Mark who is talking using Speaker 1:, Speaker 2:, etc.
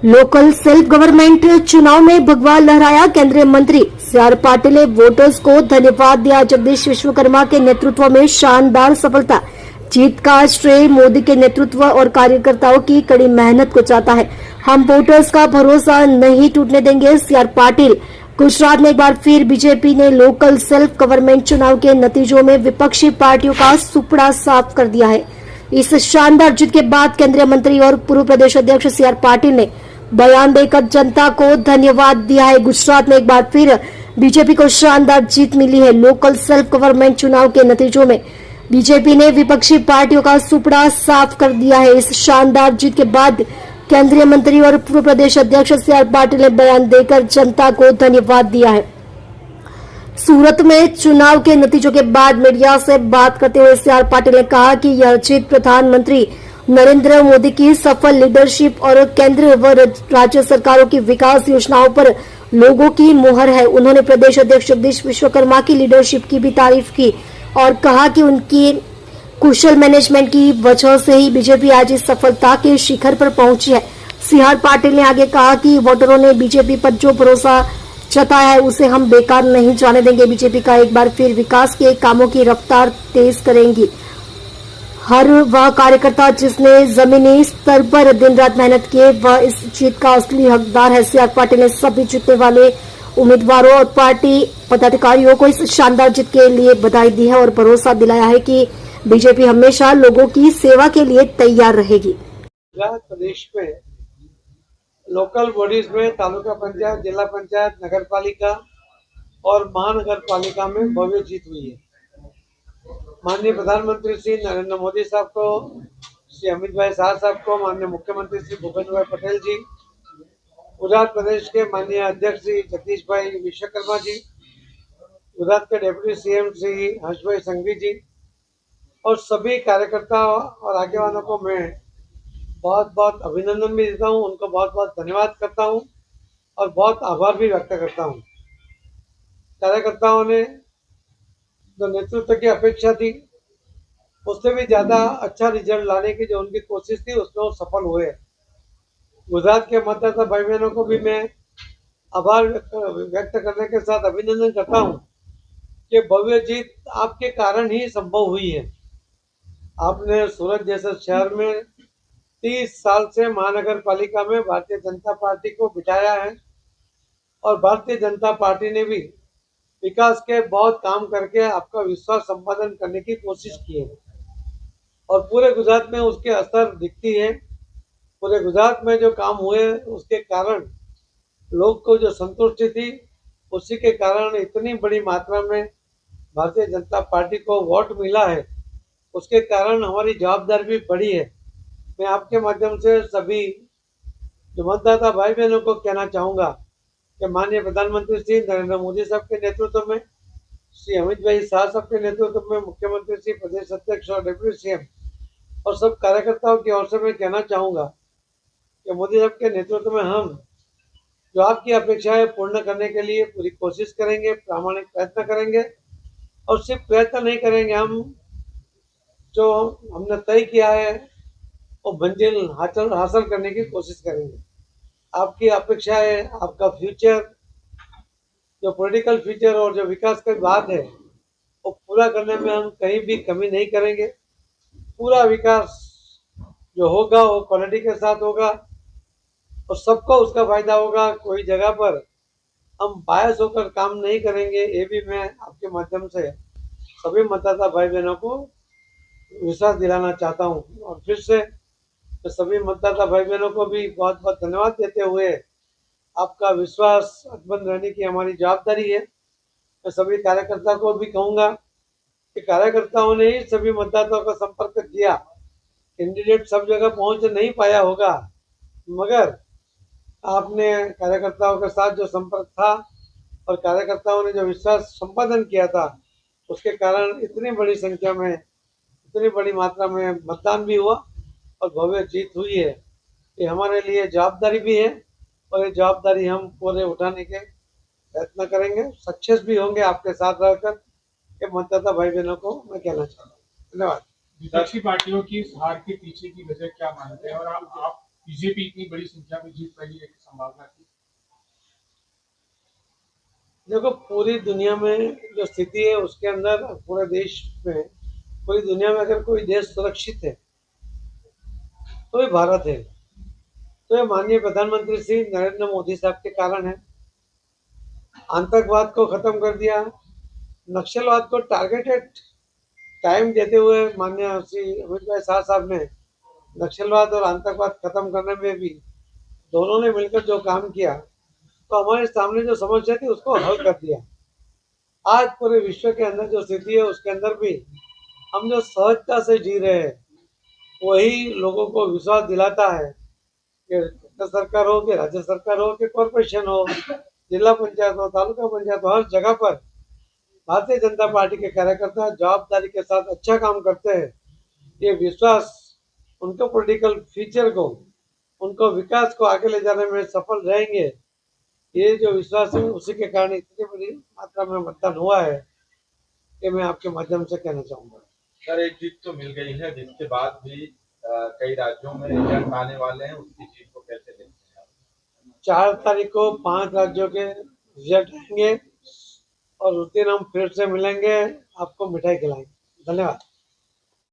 Speaker 1: Local self government चुनाव में भगवा लहराया। केंद्रीय मंत्री सी.आर. पाटिल ने वोटर्स को धन्यवाद दिया। जगदीश विश्वकर्मा के नेतृत्व में शानदार सफलता। जीत का श्रेय मोदी के नेतृत्व और कार्यकर्ताओं की कड़ी मेहनत को जाता है। हम वोटर्स का भरोसा नहीं टूटने देंगे। सी.आर. पाटिल। गुजरात में एक बार फिर बीजेपी ने लोकल सेल्फ गवर्नमेंट चुनाव के नतीजों में विपक्षी पार्टियों का सुपड़ा साफ कर दिया है। इस शानदार जीत के बाद केंद्रीय मंत्री और पूर्व प्रदेश अध्यक्ष सी.आर. पाटिल ने बयान देकर जनता को धन्यवाद दिया है। गुजरात में एक बार फिर बीजेपी को शानदार जीत मिली है। लोकल सेल्फ गवर्नमेंट चुनाव के नतीजों में बीजेपी ने विपक्षी पार्टियों का सुपड़ा साफ कर दिया है। इस शानदार जीत के बाद केंद्रीय मंत्री और पूर्व प्रदेश अध्यक्ष सी.आर. पाटिल ने बयान देकर जनता को धन्यवाद दिया है। सूरत में चुनाव के नतीजों के बाद मीडिया से बात करते हुए सी.आर. पाटिल ने कहा कि यह जीत प्रधानमंत्री नरेंद्र मोदी की सफल लीडरशिप और केंद्र व राज्य सरकारों की विकास योजनाओं पर लोगों की मुहर है। उन्होंने प्रदेश अध्यक्ष जगदीश विश्वकर्मा की लीडरशिप की भी तारीफ की और कहा कि उनकी कुशल मैनेजमेंट की वजह से ही बीजेपी आज इस सफलता के शिखर पर पहुंची है। सी.आर. पाटिल ने आगे कहा कि वोटरों ने बीजेपी पर जो भरोसा जताया है उसे हम बेकार नहीं जाने देंगे। बीजेपी का एक बार फिर विकास के कामों की रफ्तार तेज करेंगी। हर वह कार्यकर्ता जिसने जमीनी स्तर पर दिन रात मेहनत की वह इस जीत का असली हकदार है। सी.आर. पाटिल ने सभी जीतने वाले उम्मीदवारों और पार्टी पदाधिकारियों को इस शानदार जीत के लिए बधाई दी है और भरोसा दिलाया है कि बीजेपी हमेशा लोगों की सेवा के लिए तैयार रहेगी।
Speaker 2: प्रदेश में लोकल बॉडीज में तालुका पंचायत, जिला पंचायत, नगर पालिका और महानगर पालिका में भव्य जीत हुई है। माननीय प्रधानमंत्री श्री नरेंद्र मोदी साहब को, श्री अमित भाई शाह साहब को, माननीय मुख्यमंत्री श्री भूपेंद्र भाई पटेल जी, गुजरात प्रदेश के माननीय अध्यक्ष श्री जगदीश भाई विश्वकर्मा जी, गुजरात के डेप्यूटी सीएम श्री हर्ष भाई संघवी जी और सभी कार्यकर्ताओं और आगेवानों को मैं बहुत बहुत अभिनंदन भी देता हूँ, उनको बहुत बहुत धन्यवाद करता हूँ और बहुत आभार भी व्यक्त करता हूँ। कार्यकर्ताओं ने जो नेतृत्व की अपेक्षा थी उससे भी ज्यादा अच्छा रिजल्ट लाने की जो उनकी कोशिश थी उसमें वो सफल हुए। गुजरात के मतदाता भाई बहनों को भी मैं आभार व्यक्त करने के साथ अभिनंदन करता हूँ कि भव्य जीत आपके कारण ही संभव हुई है। आपने सूरत जैसे शहर में 30 साल से महानगर पालिका में भारतीय जनता पार्टी को बिठाया है और भारतीय जनता पार्टी ने भी विकास के बहुत काम करके आपका विश्वास संपादन करने की कोशिश की है और पूरे गुजरात में उसके असर दिखती है। पूरे गुजरात में जो काम हुए उसके कारण लोग को जो संतुष्टि थी उसी के कारण इतनी बड़ी मात्रा में भारतीय जनता पार्टी को वोट मिला है, उसके कारण हमारी जवाबदारी भी बढ़ी है। मैं आपके माध्यम से सभी जो मतदाता भाई बहनों को कहना चाहूँगा कि माननीय प्रधानमंत्री श्री नरेंद्र मोदी साहब के नेतृत्व में, श्री अमित भाई शाह साहब के नेतृत्व में, मुख्यमंत्री श्री प्रदेश अध्यक्ष और डेप्यूटी सीएम और सब कार्यकर्ताओं की ओर से मैं कहना चाहूँगा कि मोदी साहब के नेतृत्व में हम जो आपकी अपेक्षाएं पूर्ण करने के लिए पूरी कोशिश करेंगे, प्रामाणिक प्रयत्न करेंगे और सिर्फ प्रयत्न नहीं करेंगे, हम जो हमने तय किया है वो मंजिल हासिल करने की कोशिश करेंगे। आपकी अपेक्षाएं, आपका फ्यूचर, जो पॉलिटिकल फ्यूचर और जो विकास की बात है वो पूरा करने में हम कहीं भी कमी नहीं करेंगे। पूरा विकास जो होगा वो क्वालिटी के साथ होगा और सबको उसका फायदा होगा। कोई जगह पर हम बायस होकर काम नहीं करेंगे, ये भी मैं आपके माध्यम से सभी मतदाता भाई बहनों को विश्वास दिलाना चाहता हूँ। और फिर से तो सभी मतदाता भाई बहनों को भी बहुत बहुत धन्यवाद देते हुए आपका विश्वास अकबंद रहने की हमारी जवाबदारी है। मैं सभी कार्यकर्ता को भी कहूँगा कि कार्यकर्ताओं ने ही सभी मतदाताओं का संपर्क किया। कैंडिडेट सब जगह पहुँच नहीं पाया होगा, मगर आपने कार्यकर्ताओं के साथ जो संपर्क था और कार्यकर्ताओं ने जो विश्वास संपादन किया था उसके कारण इतनी बड़ी संख्या में, इतनी बड़ी मात्रा में मतदान भी हुआ और भव्य जीत हुई है। ये हमारे लिए जवाबदारी भी है और ये जवाबदारी हम पूरे उठाने के प्रयत्न करेंगे, सक्सेस भी होंगे आपके साथ रहकर। ये मतदाता भाई बहनों को मैं कहना चाहता हूँ। धन्यवाद।
Speaker 3: विपक्षी पार्टियों की हार के पीछे की वजह क्या मानते हैं और आप बीजेपी इतनी बड़ी संख्या में जीत रही है कि संभावना थी?
Speaker 2: देखो, पूरी दुनिया में जो स्थिति है उसके अंदर, पूरे देश में, पूरी दुनिया में अगर कोई देश सुरक्षित है तो ये भारत है। तो ये माननीय प्रधानमंत्री श्री नरेंद्र मोदी साहब के कारण है। आतंकवाद को खत्म कर दिया, नक्सलवाद को टारगेटेड टाइम देते हुए माननीय श्री अमित भाई शाह साहब ने नक्सलवाद और आतंकवाद खत्म करने में भी दोनों ने मिलकर जो काम किया, तो हमारे सामने जो समस्या थी उसको हल कर दिया। आज पूरे विश्व के अंदर जो स्थिति है उसके अंदर भी हम जो सहजता से जी रहे हैं, वही लोगों को विश्वास दिलाता है कि केंद्र सरकार हो, कि राज्य सरकार हो, कि कॉरपोरेशन हो, जिला पंचायत हो, तालुका पंचायत हो, हर जगह पर भारतीय जनता पार्टी के कार्यकर्ता जवाबदारी के साथ अच्छा काम करते हैं। ये विश्वास उनको पॉलिटिकल फ्यूचर को, उनको विकास को आगे ले जाने में सफल रहेंगे। ये जो विश्वास है उसी के कारण इतनी बड़ी मात्रा में मतदान हुआ है कि मैं आपके माध्यम से कहना चाहूंगा।
Speaker 4: सर, एक जीत तो मिल गई है, जिसके बाद भी कई राज्यों में रिजल्ट आने वाले हैं, उसकी जीत को कैसे देखते हैं आप?
Speaker 2: 4 तारीख को 5 राज्यों के रिजल्ट आएंगे और उस दिन हम फिर से मिलेंगे, आपको मिठाई खिलाएंगे। धन्यवाद।